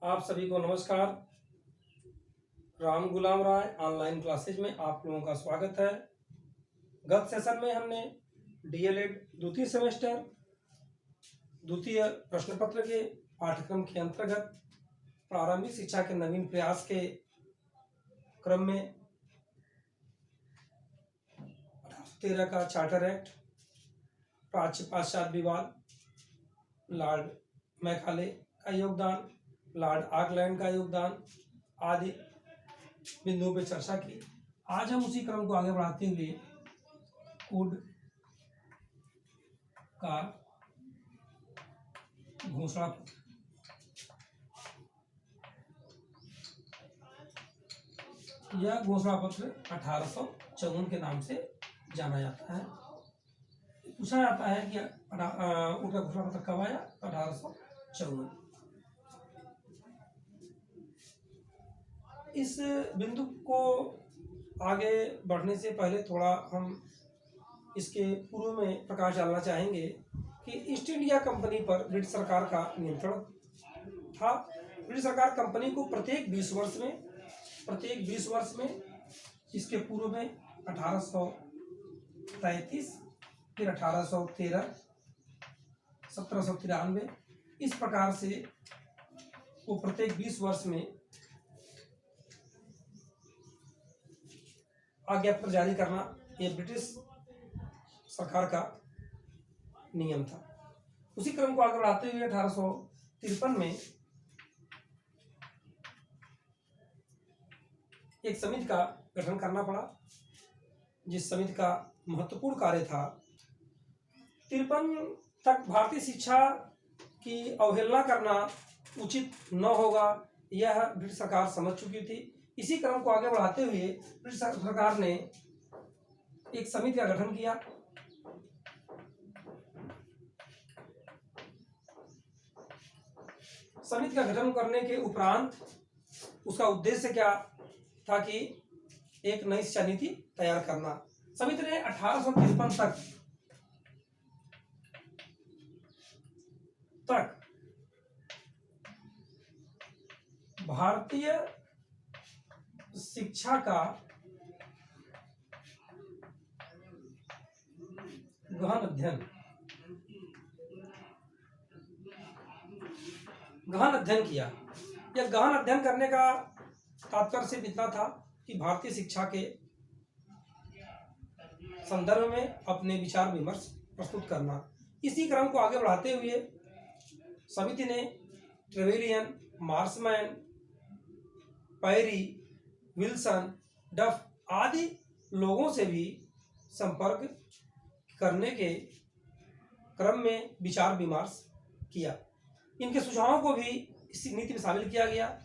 आप सभी को नमस्कार। राम गुलाम राय ऑनलाइन क्लासेज में आप लोगों का स्वागत है। गत सेशन में हमने डीएलएड द्वितीय सेमेस्टर द्वितीय प्रश्न पत्र के पाठ्यक्रम के अंतर्गत प्रारंभिक शिक्षा के नवीन प्रयास के क्रम में 1813 का चार्टर एक्ट, प्राच्य पाश्चात्य विवाद, लॉर्ड मैकाले का योगदान, लॉर्ड ऑकलैंड का योगदान आदि बिंदुओं पर चर्चा की। आज हम उसी क्रम को आगे बढ़ाते हुए कोड का घोषणा पत्र, यह घोषणा पत्र 1854 के नाम से जाना जाता है। पूछा जाता है कि उनका घोषणा पत्र कब आया? 1854। इस बिंदु को आगे बढ़ने से पहले थोड़ा हम इसके पूर्व में प्रकाश डालना चाहेंगे कि ईस्ट इंडिया कंपनी पर ब्रिटिश सरकार का नियंत्रण था। ब्रिटिश सरकार कंपनी को प्रत्येक 20 वर्ष में इसके पूर्व में 1833, फिर 1813, 1793, इस प्रकार से वो प्रत्येक 20 वर्ष में आज्ञा पत्र जारी करना ये ब्रिटिश सरकार का नियम था। उसी क्रम को आगे बढ़ाते हुए 1853 में एक समिति का गठन करना पड़ा, जिस समिति का महत्वपूर्ण कार्य था 53 तक भारतीय शिक्षा की अवहेलना करना उचित न होगा, यह ब्रिटिश सरकार समझ चुकी थी। इसी क्रम को आगे बढ़ाते हुए ब्रिटिश सरकार ने एक समिति का गठन किया। समिति का गठन करने के उपरांत उसका उद्देश्य क्या था कि एक नई शिक्षा नीति तैयार करना। समिति ने 1853 तक भारतीय शिक्षा का गहन अध्ययन किया। यह गहन अध्ययन करने का तात्पर्य सिर्फ इतना था कि भारतीय शिक्षा के संदर्भ में अपने विचार विमर्श प्रस्तुत करना। इसी क्रम को आगे बढ़ाते हुए समिति ने ट्रेवेलियन, मार्समैन, पैरी, विल्सन, डफ आदि लोगों से भी संपर्क करने के क्रम में विचार विमर्श किया। इनके सुझावों को भी इस नीति में शामिल किया गया।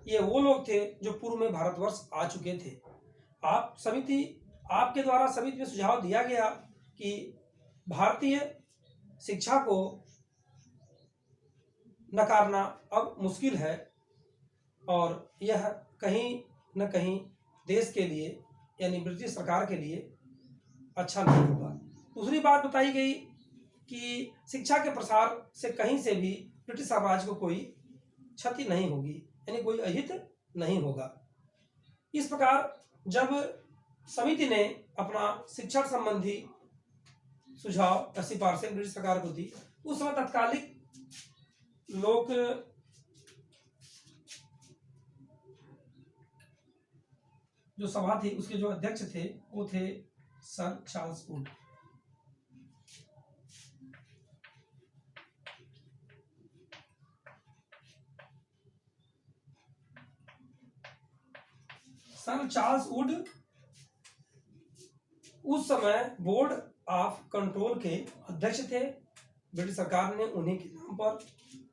ये वो लोग थे जो पूर्व में भारतवर्ष आ चुके थे। आपके द्वारा समिति में सुझाव दिया गया कि भारतीय शिक्षा को नकारना अब मुश्किल है और यह कहीं न कहीं देश के लिए यानी ब्रिटिश सरकार के लिए अच्छा नहीं होगा। दूसरी बात बताई गई कि शिक्षा के प्रसार से कहीं से भी ब्रिटिश साम्राज्य को कोई क्षति नहीं होगी, यानी कोई अहित नहीं होगा। इस प्रकार जब समिति ने अपना शिक्षा संबंधी सुझाव या सिफारिशें ब्रिटिश सरकार को दी, उस समय तत्कालिक लोक जो सभा थी उसके जो अध्यक्ष थे वो थे sir Charles Wood. Sir Charles Wood उस समय बोर्ड ऑफ कंट्रोल के अध्यक्ष थे। ब्रिटिश सरकार ने उन्हीं के नाम पर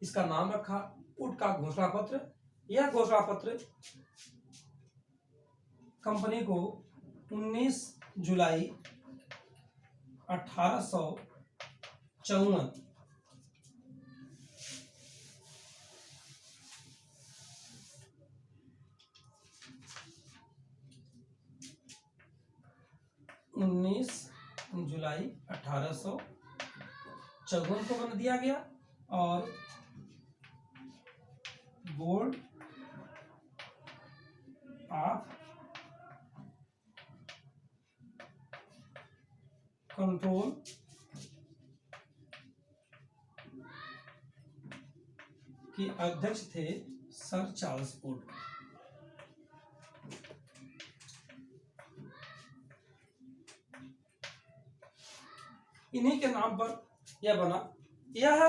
इसका नाम रखा, वुड का घोषणा पत्र। यह घोषणा पत्र कंपनी को 19 जुलाई 1854 को बना दिया गया और बोर्ड ऑफ कंट्रोल के अध्यक्ष थे सर चार्ल्स वुड। इन्हीं के नाम पर यह बना। यह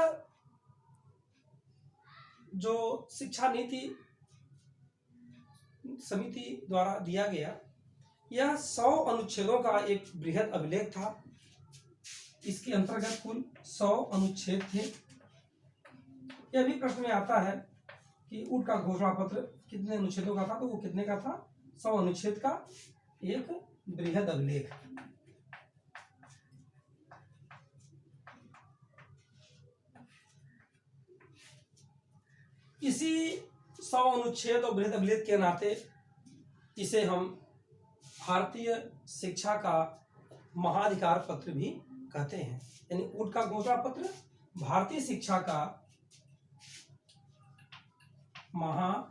जो शिक्षा नीति समिति द्वारा दिया गया, यह 100 अनुच्छेदों का एक बृहद अभिलेख था। इसके अंतर्गत कुल 100 अनुच्छेद थे। यह भी प्रश्न में आता है कि वुड का घोषणा पत्र कितने अनुच्छेदों का था, तो वो कितने का था, 100 अनुच्छेद का एक बृहद अभिलेख। इसी 100 अनुच्छेद और बृहद अभिलेख के नाते इसे हम भारतीय शिक्षा का महाधिकार पत्र भी कहते हैं। यानी वुड का घोषणा पत्र भारतीय शिक्षा का महाअधिकार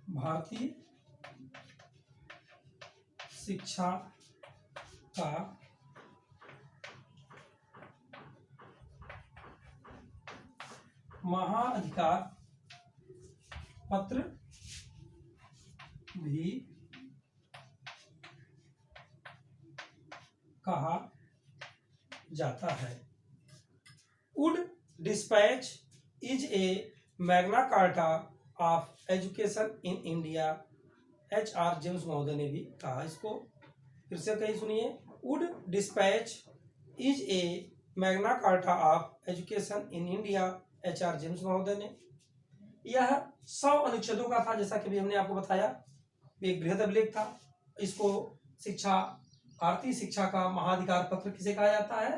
भारतीय शिक्षा का महाअधिकार पत्र भी कहा जाता है। Wood dispatch is a Magna carta of education in India, HR James महोदय ने भी कहा इसको। फिर से कहीं सुनिए, Wood dispatch is a Magna carta of education in India, HR James महोदय ने। यह 100 अनुच्छेदों का था, जैसा कि भी हमने आपको बताया, एक बृहद अभिलेख था। इसको शिक्षा भारतीय शिक्षा का महाधिकार पत्र किसे कहा जाता है,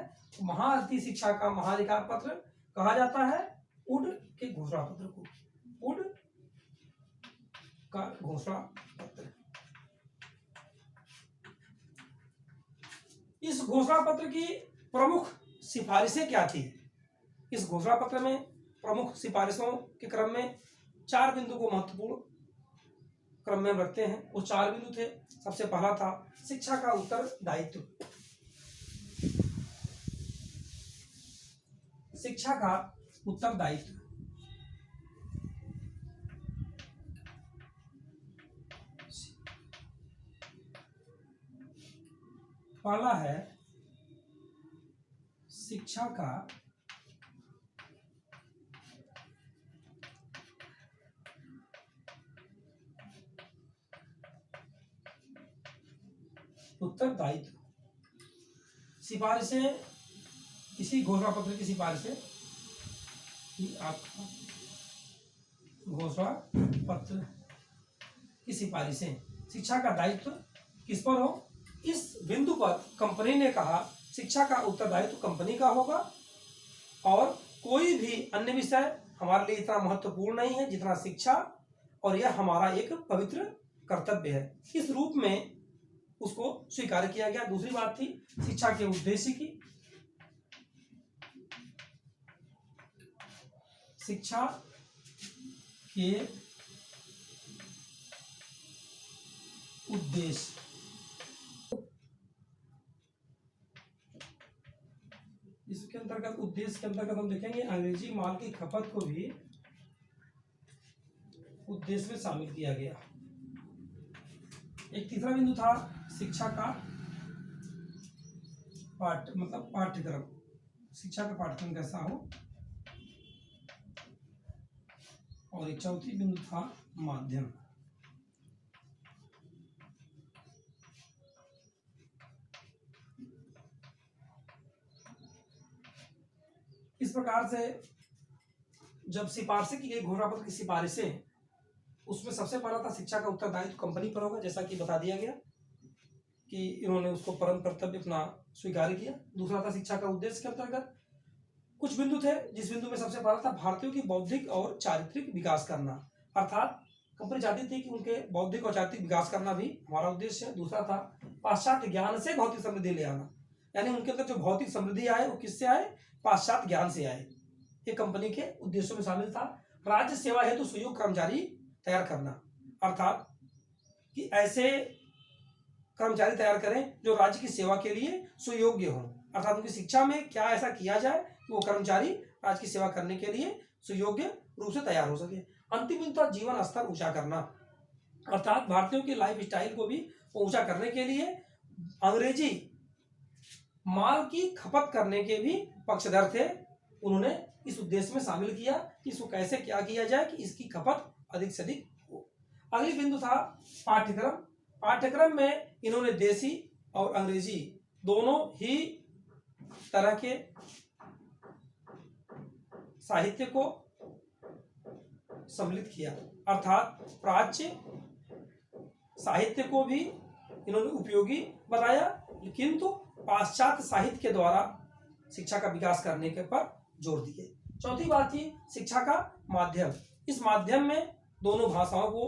भारतीय शिक्षा का महाधिकार पत्र कहा जाता है वुड के घोषणा पत्र को। वुड का घोषणा पत्र। इस घोषणा पत्र की प्रमुख सिफारिशें क्या थी? इस घोषणा पत्र में प्रमुख सिफारिशों के क्रम में 4 बिंदु को महत्वपूर्ण क्रम में रखते हैं। वो 4 बिंदु थे। सबसे पहला था शिक्षा का उत्तरदायित्व। शिक्षा का उत्तरदायित्व। पहला है शिक्षा का उत्तरदायित्व। सिफारिशें, इसी घोषणा पत्र की सिफारिशें कि आपका घोषणा पत्र की सिफारिशें शिक्षा का दायित्व किस पर हो। इस बिंदु पर कंपनी ने कहा शिक्षा का उत्तरदायित्व कंपनी का होगा और कोई भी अन्य विषय हमारे लिए इतना महत्वपूर्ण नहीं है जितना शिक्षा, और यह हमारा एक पवित्र कर्तव्य है। इस रूप में उसको स्वीकार किया गया। दूसरी बात थी शिक्षा के उद्देश्य की। शिक्षा के उद्देश्य। इसके अंतर्गत उद्देश्य के अंतर्गत हम देखेंगे अंग्रेजी माल की खपत को भी उद्देश्य में शामिल किया गया। एक तीसरा बिंदु था शिक्षा का पाठ्यक्रम। शिक्षा का पाठ्यक्रम कैसा हो। और एक चौथी बिंदु था माध्यम। इस प्रकार से जब सिफारिशें की गई, घोषणा पत्र की सिफारिशें, उसमें सबसे पहला था शिक्षा का उत्तरदायित्व कंपनी पर होगा, जैसा कि बता दिया गया कि इन्होंने उसको परम कर्तव्य अपना स्वीकार किया। दूसरा था शिक्षा का उद्देश्य के अंतर्गत कुछ बिंदु थे, जिस बिंदु में सबसे पहला था भारतीयों की बौद्धिक और चारित्रिक विकास करना, अर्थात कंपनी चाहती थी कि उनके बौद्धिक और चारित्रिक विकास करना भी हमारा उद्देश्य है। दूसरा था पाश्चात्य ज्ञान से भौतिक समृद्धि ले आना, यानी उनके अंदर जो भौतिक समृद्धि आए वो किससे आए? पाश्चात्य ज्ञान से आए। ये कंपनी के उद्देश्यों में शामिल था। राज्य सेवा हेतु सुयोग्य कर्मचारी तैयार करना, अर्थात कि ऐसे कर्मचारी तैयार करें जो राज्य की सेवा के लिए सुयोग्य हों, अर्थात उनकी शिक्षा में क्या ऐसा किया जाए कि वो कर्मचारी राज्य की सेवा करने के लिए सुयोग्य रूप से तैयार हो सके। अंतिम बिंदु था जीवन स्तर ऊंचा करना, अर्थात भारतीयों की लाइफ स्टाइल को भी ऊंचा करने के लिए अंग्रेजी माल की खपत करने के भी पक्षधर थे। उन्होंने इस उद्देश्य में शामिल किया कि इसको कैसे क्या किया जाए कि इसकी खपत अधिक से अधिक हो। अगली बिंदु था पाठ्यक्रम। पाठ्यक्रम में इन्होंने देसी और अंग्रेजी दोनों ही तरह के साहित्य को सम्मिलित किया, अर्थात प्राच्य साहित्य को भी इन्होंने उपयोगी बताया, किंतु पाश्चात्य साहित्य के द्वारा शिक्षा का विकास करने के पर जोर दिए। चौथी बात थी शिक्षा का माध्यम। इस माध्यम में दोनों भाषाओं को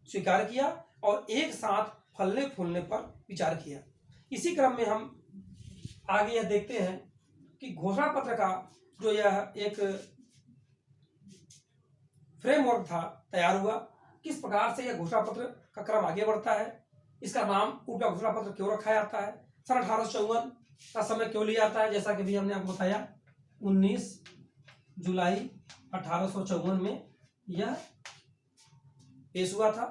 स्वीकार किया और एक साथ फलने फूलने पर विचार किया। इसी क्रम में हम आगे यह देखते हैं कि घोषणा पत्र का जो यह एक फ्रेमवर्क था तैयार हुआ, किस प्रकार से यह घोषणा पत्र का क्रम आगे बढ़ता है, इसका नाम उनका घोषणा पत्र क्यों रखा जाता है, सन 1854 का समय क्यों लिया जाता है, जैसा कि भी हमने आपको बताया 19 जुलाई 1854 में यह पेश हुआ था।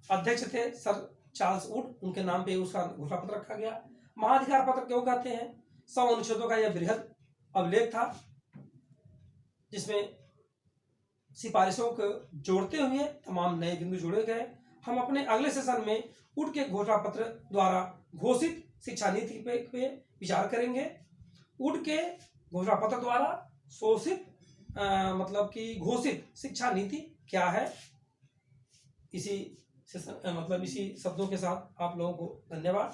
अध्यक्ष थे सर चार्ल्स वुड, उनके नाम पे उसका घोषणा पत्र रखा गया। महाधिकार पत्र क्यों कहते हैं? 100 अनुच्छेदों का यह बृहद अभिलेख था जिसमें सिफारिशों को जोड़ते हुए तमाम नए बिंदु जोड़े गए। हम अपने अगले सेशन में वुड के घोषणा पत्र द्वारा घोषित शिक्षा नीति पे विचार करेंगे। वुड के घोषणा पत्र द्वारा शोषित मतलब कि घोषित शिक्षा नीति क्या है। इसी शब्दों के साथ आप लोगों को धन्यवाद।